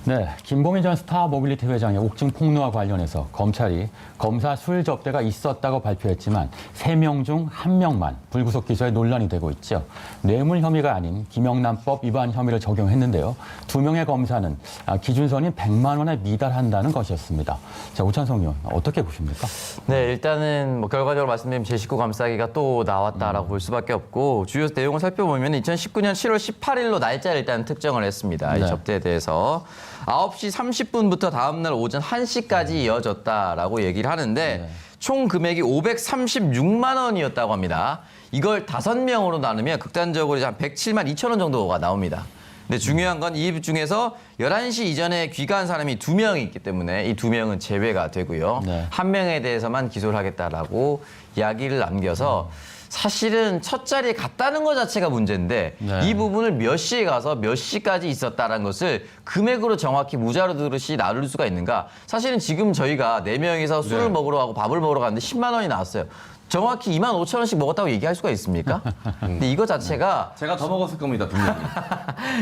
네, 김봉희 전 스타 모빌리티 회장의 옥중 폭로와 관련해서 검찰이 검사 술 접대가 있었다고 발표했지만 3명 중 1명만 불구속 기소에 논란이 되고 있죠. 뇌물 혐의가 아닌 김영란법 위반 혐의를 적용했는데요. 2명의 검사는 기준선인 100만 원에 미달한다는 것이었습니다. 자, 우찬성 의원 어떻게 보십니까? 네, 일단은 뭐 결과적으로 말씀드리면 제19 감싸기가 또 나왔다라고 볼 수밖에 없고 주요 내용을 살펴보면 2019년 7월 18일로 날짜를 일단 특정을 했습니다. 네. 이 접대에 대해서 9시 30분부터 다음날 오전 1시까지 이어졌다라고 얘기를 하는데 총 금액이 536만 원이었다고 합니다. 이걸 5명으로 나누면 극단적으로 한 107만 2천 원 정도가 나옵니다. 근데 중요한 건 이 중에서 11시 이전에 귀가한 사람이 2명이 있기 때문에 이 2명은 제외가 되고요. 네. 1명에 대해서만 기소를 하겠다라고 이야기를 남겨서 사실은 첫 자리에 갔다는 것 자체가 문제인데 네. 이 부분을 몇 시에 가서 몇 시까지 있었다는 것을 금액으로 정확히 무자료 들으시 나눌 수가 있는가? 사실은 지금 저희가 4명이서 술을 네. 먹으러 가고 밥을 먹으러 갔는데 10만 원이 나왔어요. 정확히 2만 5천 원씩 먹었다고 얘기할 수가 있습니까? 근데 이거 자체가 제가 더 먹었을 겁니다, 분명히.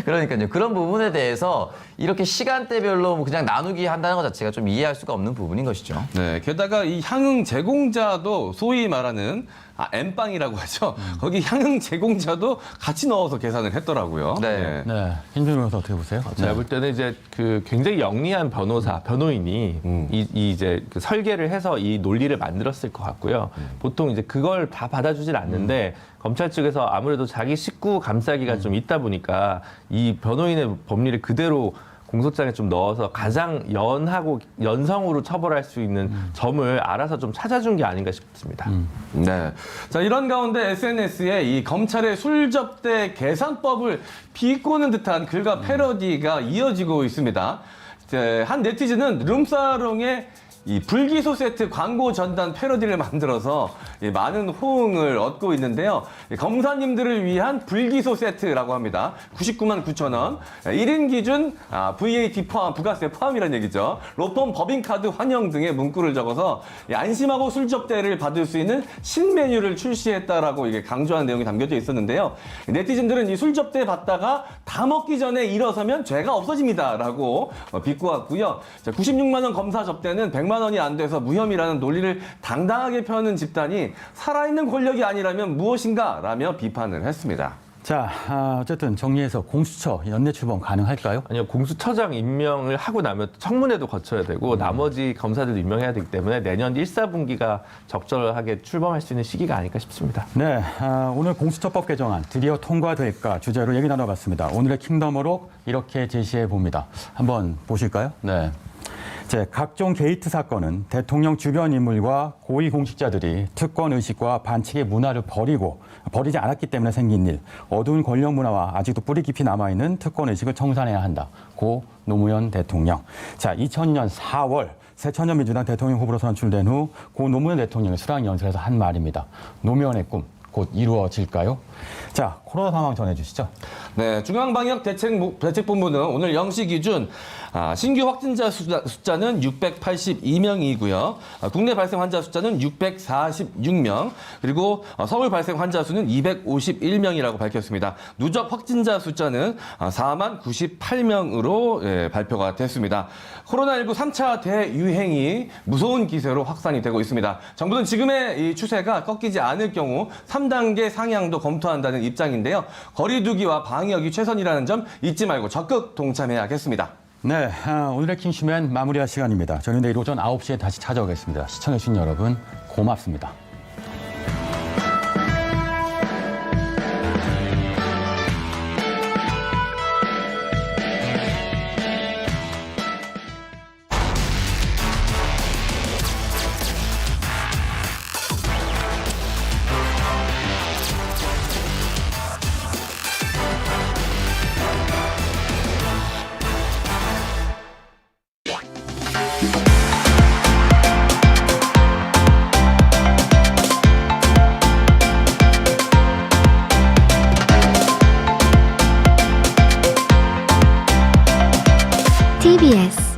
그러니까요. 그런 부분에 대해서 이렇게 시간대별로 뭐 그냥 나누기 한다는 것 자체가 좀 이해할 수가 없는 부분인 것이죠. 네, 게다가 이 향응 제공자도 소위 말하는 엠빵이라고 하죠. 거기 향응 제공자도 같이 넣어서 계산을 했더라고요. 네. 네, 김준호 의원 어떻게 보세요? 제가 볼 때는 이제 그 굉장히 영리한 변호인이 이제 그 설계를 해서 이 논리를 만들었을 것 같고요. 보통 이제 그걸 다 받아주질 않는데 검찰 측에서 아무래도 자기 식구 감싸기가 좀 있다 보니까 이 변호인의 법리를 그대로 공소장에 좀 넣어서 가장 연하고 연성으로 처벌할 수 있는 점을 알아서 좀 찾아준 게 아닌가 싶습니다. 네. 자, 이런 가운데 SNS에 이 검찰의 술접대 계산법을 비꼬는 듯한 글과 패러디가 이어지고 있습니다. 한 네티즌은 룸사롱의 이 불기소 세트 광고 전단 패러디를 만들어서 많은 호응을 얻고 있는데요. 검사님들을 위한 불기소 세트라고 합니다. 99만 9천 원. 1인 기준 VAT 포함, 부가세 포함이라는 얘기죠. 로펌 법인카드 환영 등의 문구를 적어서 안심하고 술 접대를 받을 수 있는 신메뉴를 출시했다라고 이게 강조하는 내용이 담겨져 있었는데요. 네티즌들은 이 술 접대 받다가 다 먹기 전에 일어서면 죄가 없어집니다라고 비꼬았고요. 96만 원 검사 접대는 100만 원이 안 돼서 무혐의라는 논리를 당당하게 펴는 집단이 살아있는 권력이 아니라면 무엇인가 라며 비판을 했습니다. 자, 어쨌든 정리해서 공수처 연내 출범 가능할까요? 아니요, 공수처장 임명을 하고 나면 청문회도 거쳐야 되고 나머지 검사들도 임명해야 되기 때문에 내년 1사분기가 적절하게 출범할 수 있는 시기가 아닐까 싶습니다. 네, 오늘 공수처법 개정안 드디어 통과될까 주제로 얘기 나눠봤습니다. 오늘의 킹덤으로 이렇게 제시해 봅니다. 한번 보실까요? 네. 각종 게이트 사건은 대통령 주변 인물과 고위 공직자들이 특권 의식과 반칙의 문화를 버리지 않았기 때문에 생긴 일, 어두운 권력 문화와 아직도 뿌리 깊이 남아있는 특권 의식을 청산해야 한다. 고 노무현 대통령. 2002년 4월 새천년 민주당 대통령 후보로 선출된 후 고 노무현 대통령이 수락연설에서 한 말입니다. 노무현의 꿈 곧 이루어질까요? 자, 코로나 상황 전해주시죠. 네, 중앙방역대책본부는 오늘 0시 기준 신규 확진자 숫자는 682명이고요. 국내 발생 환자 숫자는 646명, 그리고 서울 발생 환자 수는 251명이라고 밝혔습니다. 누적 확진자 숫자는 4만 98명으로 발표가 됐습니다. 코로나19 3차 대유행이 무서운 기세로 확산이 되고 있습니다. 정부는 지금의 이 추세가 꺾이지 않을 경우 3단계 상향도 검토한다는 입장인데요. 거리 두기와 방역이 최선이라는 점 잊지 말고 적극 동참해야겠습니다. 네, 오늘의 킹슈맨 마무리할 시간입니다. 저는 내일 오전 9시에 다시 찾아오겠습니다. 시청해주신 여러분 고맙습니다. TBS